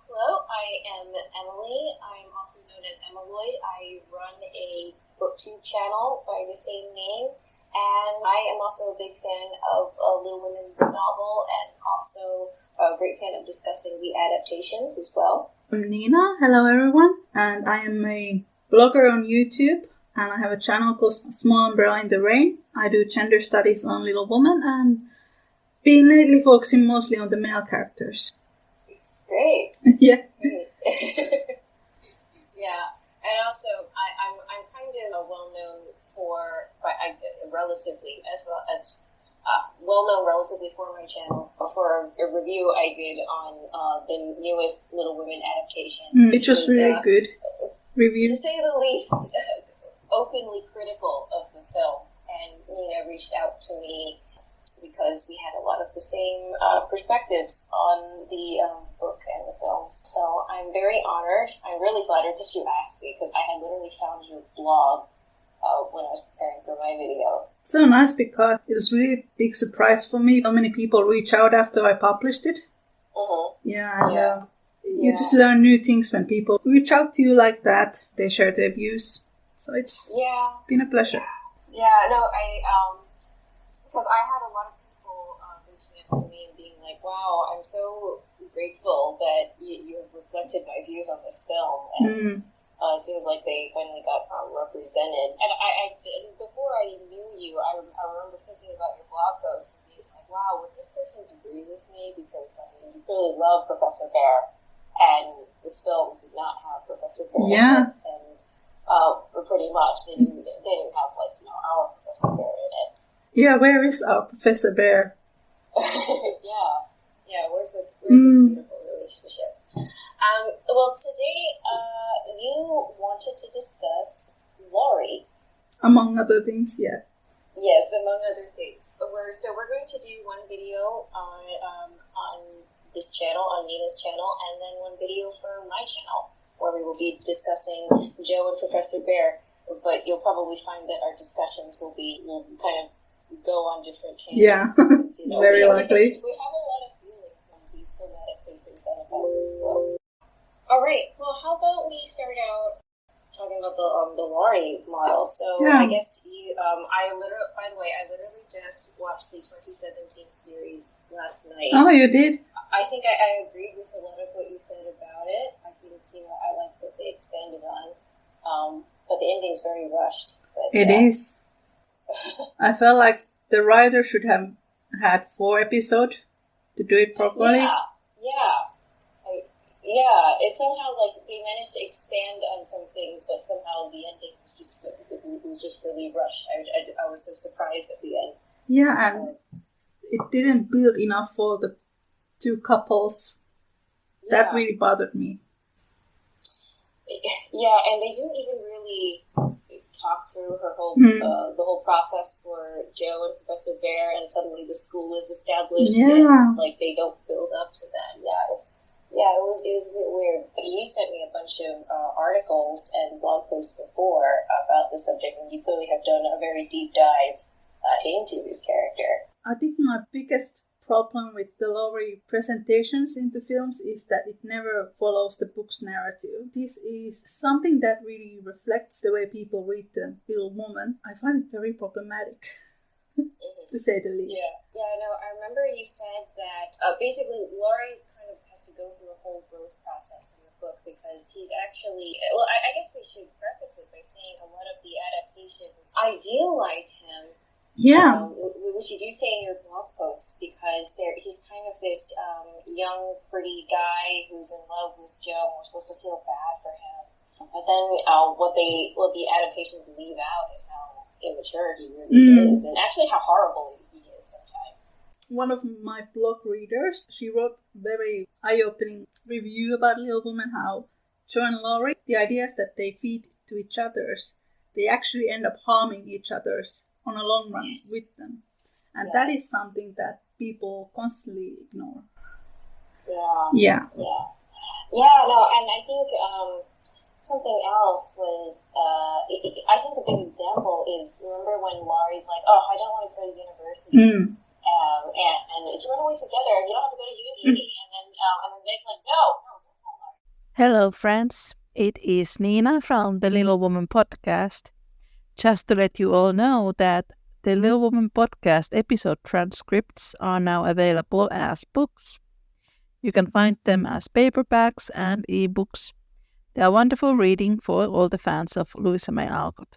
Hello, I am Emily. I'm also known as Emiloid. I run a booktube channel by the same name, and I am also a big fan of Little Women, the novel, and also a great fan of discussing the adaptations as well. I'm Niina. Hello, everyone. And I am a blogger on YouTube, and I have a channel called Small Umbrella in the Rain. I do gender studies on Little Women and been lately focusing mostly on the male characters. Great. Yeah. Great. Yeah, and also I'm kind of well known for relatively well known relatively for my channel for a review I did on the newest Little Women adaptation, which was really good review, to say the least. Openly critical of the film, and Niina reached out to me because we had a lot of the same perspectives on the book and the films. So I'm very honored. I'm really flattered that you asked me, because I had literally found your blog when I was preparing for my video. So nice, because it was really a big surprise for me how many people reach out after I published it. Mm-hmm. Yeah, and you just learn new things when people reach out to you like that. They share their views. So it's been a pleasure. Yeah, no, because I had a lot of people reaching out to me and being like, wow, I'm so grateful that you have reflected my views on this film. And it seems like they finally got represented. And I before I knew you, I remember thinking about your blog post and being like, wow, would this person agree with me? Because I really love Professor Bear, and this film did not have Professor Bear. Yeah. Pretty much. They didn't have, our Professor Bear in it. Yeah, where is our Professor Bear? Yeah, where's this beautiful relationship? Well, today, you wanted to discuss Laurie. Among other things, yeah. Yes, among other things. We're going to do one video on this channel, on Niina's channel, and then one video for my channel, where we will be discussing Joe and Professor Bear, but you'll probably find that our discussions will kind of go on different tangents. Yeah, very likely. We have a lot of feelings on these film adaptations and about this book. All right, well, how about we start out talking about the Laurie model. So I guess you, by the way, I literally just watched the 2017 series last night. Oh, you did? I think I agreed with a lot of what you said about it. I think, I like what they expanded on. But the ending's very rushed. But, it is. I felt like the writer should have had 4 episodes to do it properly. Yeah. It's somehow they managed to expand on some things, but somehow the ending was just really rushed. I was so surprised at the end. Yeah, and it didn't build enough for the 2 couples. That really bothered me. Yeah, and they didn't even really talk through her whole the whole process for Joe and Professor Bear, and suddenly the school is established. Yeah, and, they don't build up to that. It was a bit weird. But you sent me a bunch of articles and blog posts before about the subject, and you clearly have done a very deep dive into his character. I think my biggest problem with the Laurie presentations in the films is that it never follows the book's narrative. This is something that really reflects the way people read the Little Woman. I find it very problematic, to say the least. Yeah, no, I remember you said that basically Laurie kind of has to go through a whole growth process in the book, because he's actually, well, I guess we should preface it by saying a lot of the adaptations idealize him. Yeah. Which you do say in your blog post, because he's kind of this young, pretty guy who's in love with Joe, and we're supposed to feel bad for him. But then what the adaptations leave out is how immature he really is, and actually how horrible he is sometimes. One of my blog readers, she wrote a very eye-opening review about Little Woman, how Joe and Laurie, the idea is that they feed to each other's, they actually end up harming each other's on a long run with them. And that is something that people constantly ignore. Yeah, no, and I think something else was, I think a big example is, remember when Laurie's like, oh, I don't want to go to university. And run away together, you don't have to go to uni. And then Meg's like, no, don't tell Hello, friends. It is Niina from the Little Woman podcast. Just to let you all know that the Little Woman podcast episode transcripts are now available as books. You can find them as paperbacks and ebooks. They are wonderful reading for all the fans of Louisa May Alcott.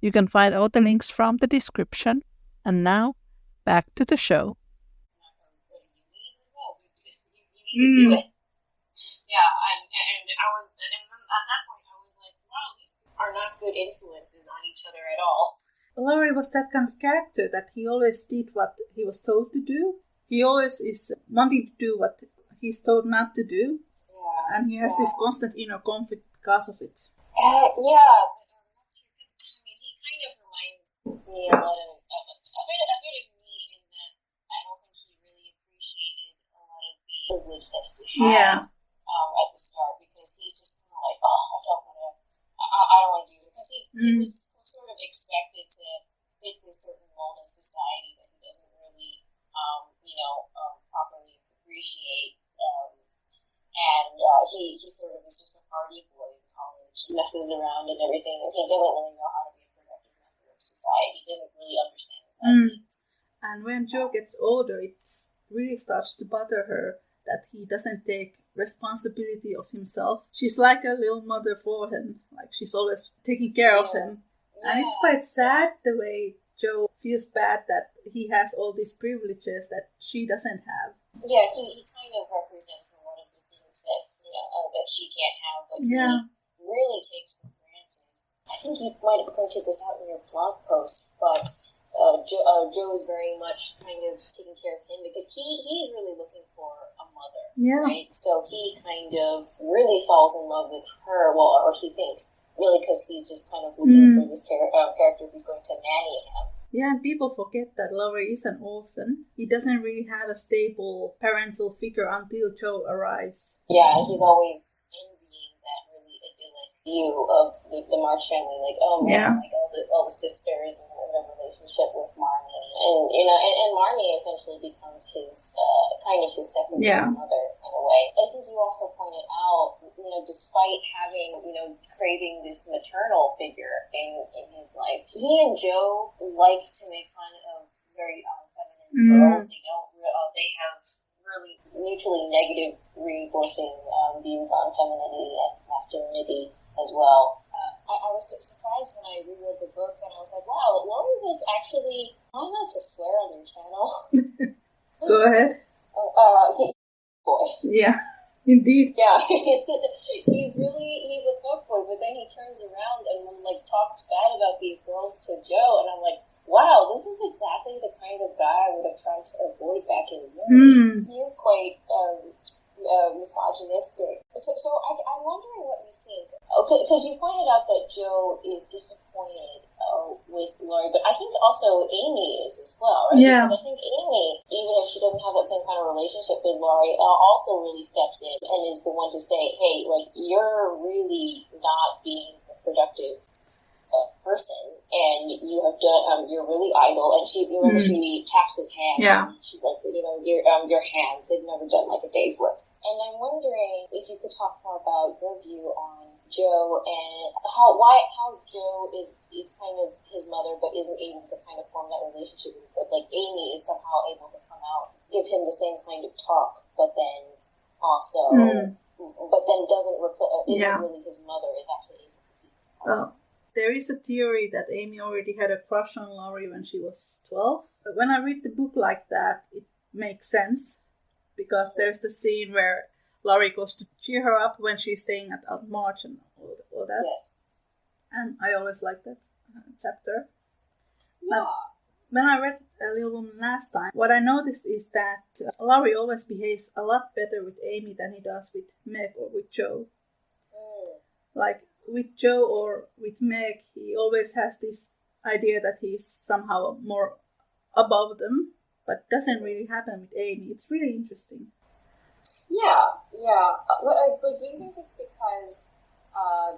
You can find all the links from the description. And now, back to the show. You need to do it. Yeah, and I was, and at that point I was like, wow, these are not good influences on each other at all. Laurie was that kind of character that he always did what he was told to do. He always is wanting to do what he's told not to do. Yeah. And he has this constant inner conflict because of it. Yeah, that's true. Because he kind of reminds me a lot of a bit of me in that I don't think he really appreciated a lot of the privilege that he had at the start, because he's just kind of like, oh, I don't want to do it, because he was sort of expected to fit this certain mold in society that he doesn't really properly appreciate. And he sort of is just a party boy in college. He messes around and everything, and he doesn't really know how to be a productive member of society. He doesn't really understand what that means. And when Joe gets older, it really starts to bother her that he doesn't take responsibility of himself. She's like a little mother for him. Like, she's always taking care of him. Yeah. And it's quite sad the way Joe feels bad that he has all these privileges that she doesn't have. Yeah, he kind of represents a lot of the things that that she can't have, but he really takes for granted. I think you might have pointed this out in your blog post, but Joe is very much kind of taking care of him because he's really looking for a mother, right? So he kind of really falls in love with her, or he thinks, really, because he's just kind of looking for this character who's going to nanny him. Yeah, and people forget that Laurie is an orphan. He doesn't really have a stable parental figure until Joe arrives. Yeah, and he's always envying that really idyllic view of the March family, like, oh man, like all the sisters and the relationship with Marnie, and Marnie essentially becomes his kind of his second mother in a way. I think you also pointed out, despite having craving this maternal figure in his life, he and Joe like to make fun of very feminine girls. They have really mutually negative reinforcing views on femininity and masculinity as well. I was surprised when I reread the book, and I was like, wow, Laurie was actually trying not to swear on your channel. Go ahead. Boy. Yeah, indeed. Yeah, he's a fuckboy, but then he turns around and then talks bad about these girls to Joe, and I'm like, wow, this is exactly the kind of guy I would have tried to avoid back in Laurie. He is quite misogynistic. So I'm wondering what you think. Okay, because you pointed out that Joe is disappointed with Laurie, but I think also Amy is as well, right? Yeah. Because I think Amy, even if she doesn't have that same kind of relationship with Laurie, also really steps in and is the one to say, hey, you're really not being a productive person, and you have done. You're really idle. And she taps his hands. Yeah. And she's like, your hands. They've never done a day's work. And I'm wondering if you could talk more about your view on Joe and how Joe is kind of his mother, but isn't able to kind of form that relationship with. But Amy is somehow able to come out, give him the same kind of talk, but then also, but then isn't really his mother, is actually able to be his mother. There is a theory that Amy already had a crush on Laurie when she was 12. But when I read the book like that, it makes sense. Because there's the scene where Laurie goes to cheer her up when she's staying at Aunt March and all that. Yes. And I always liked that chapter. Yeah. But when I read A Little Woman last time, what I noticed is that Laurie always behaves a lot better with Amy than he does with Meg or with Joe. With Joe or with Meg, he always has this idea that he's somehow more above them, but doesn't really happen with Amy. It's really interesting. Yeah. Do you think it's because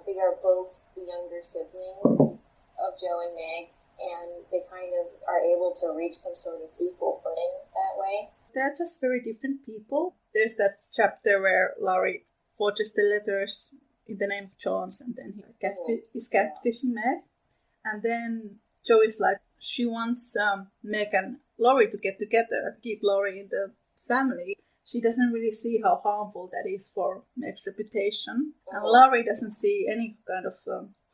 they are both the younger siblings of Joe and Meg, and they kind of are able to reach some sort of equal footing that way? They're just very different people. There's that chapter where Laurie forges the letters in the name of Jones, and then he's catfishing Meg. And then Jo is like, she wants Meg and Laurie to get together, keep Laurie in the family. She doesn't really see how harmful that is for Meg's reputation. And Laurie doesn't see any kind of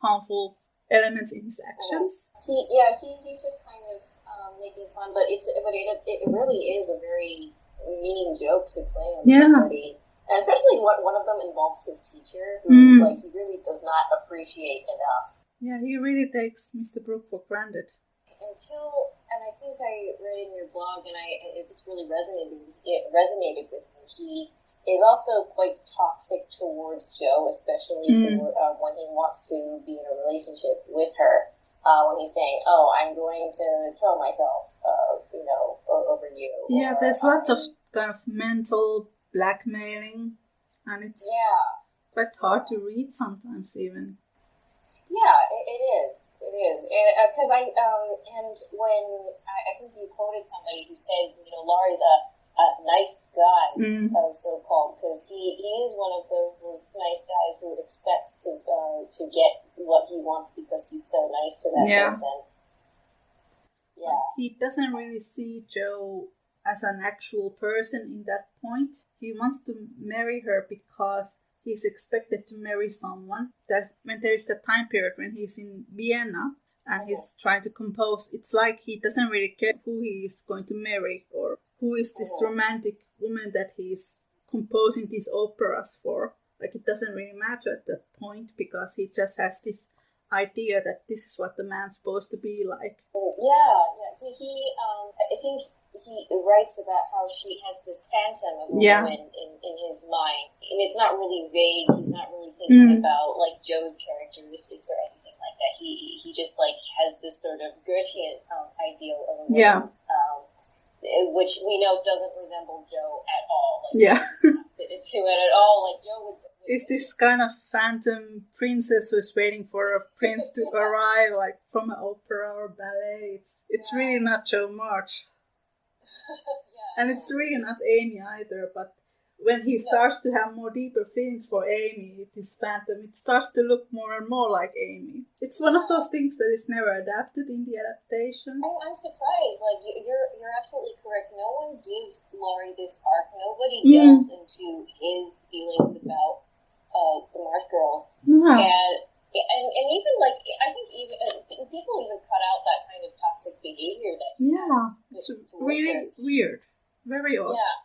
harmful elements in his actions. He's just kind of making fun, but it really is a very mean joke to play on somebody. And especially when one of them involves his teacher, who he really does not appreciate enough. Yeah, he really takes Mr. Brooke for granted. And I think I read in your blog, and it just really resonated with me. He is also quite toxic towards Jo, especially when he wants to be in a relationship with her. When he's saying, "Oh, I'm going to kill myself," over you. Yeah, there's lots of kind of mental blackmailing, and it's quite hard to read sometimes, even. Yeah, it is. Because and when I think you quoted somebody who said, Laurie's a nice guy, so-called, because he is one of those nice guys who expects to get what he wants because he's so nice to that person. Yeah. He doesn't really see Jo as an actual person in that point. He wants to marry her because he's expected to marry someone. That when there is the time period when he's in Vienna and he's trying to compose, it's like he doesn't really care who he is going to marry or who is this romantic woman that he's composing these operas for. Like, it doesn't really matter at that point because he just has this idea that this is what the man's supposed to be like. I think he writes about how she has this phantom of a woman in his mind, and it's not really vague. He's not really thinking about like Jo's characteristics or anything like that. He just like has this sort of Goethean ideal of a woman, which we know doesn't resemble Jo at all. Like, not fit into it at all. Like Jo would. Is this kind of phantom princess who's waiting for a prince to arrive, like from an opera or ballet? It's really not Jo March. And it's really not Amy either, but when he starts to have more deeper feelings for Amy, this phantom, it starts to look more and more like Amy. It's one of those things that is never adapted in the adaptation. I'm surprised. Like, you're absolutely correct. No one gives Laurie this arc. Nobody delves into his feelings about the Marsh Girls. No. And even like I think even people even cut out that kind of toxic behavior that he has it's really weird, very odd. Yeah,